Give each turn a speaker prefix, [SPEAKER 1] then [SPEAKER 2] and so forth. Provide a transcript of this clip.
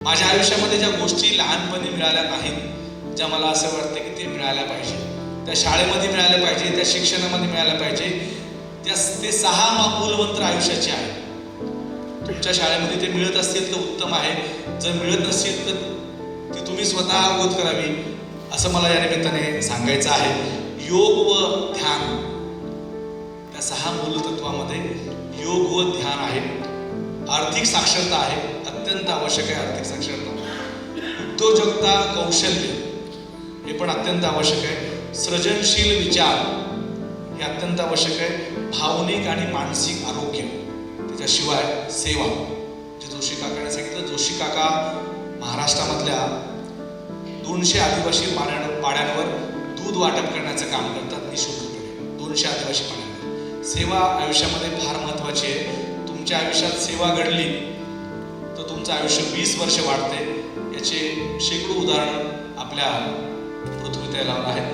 [SPEAKER 1] माझ्या आयुष्यामध्ये ज्या गोष्टी लहानपणी मिळाल्या नाहीत, ज्या मला असं वाटतं की ते मिळायला पाहिजे, त्या शाळेमध्ये मिळाल्या पाहिजे, त्या शिक्षणामध्ये मिळायला पाहिजे, ते 6 मूलमंत्र आयुष्याचे आहेत. तुमच्या शाळेमध्ये ते मिळत असतील तर उत्तम आहे, जर मिळत नसेल तर ती तुम्ही स्वतः अवगत करावी, असं मला या निमित्ताने सांगायचं आहे. योग व ध्यान, त्या 6 मूलतत्वामध्ये योग व ध्यान आहे. आर्थिक साक्षरता आहे, अत्यंत आवश्यक आहे आर्थिक साक्षरता. उद्योजकता, कौशल्य हे पण अत्यंत आवश्यक आहे. सृजनशील विचार हे अत्यंत आवश्यक आहे. भावनिक आणि मानसिक आरोग्य, त्याच्याशिवाय सेवा, जे जोशी काकाने सांगितलं. जोशी काका महाराष्ट्रामधल्या 200 आदिवासी पाड्यांवर दूध वाटप करण्याचं काम करतात निःशुल्कपणे. 200 आदिवासी पाड्यांवर सेवा आयुष्यामध्ये फार महत्त्वाची आहे. तुमच्या आयुष्यात सेवा घडली तर तुमचं आयुष्य 20 वर्ष वाढते. याचे शेकडो उदाहरणं आपल्या पृथ्वी तलावर आहेत.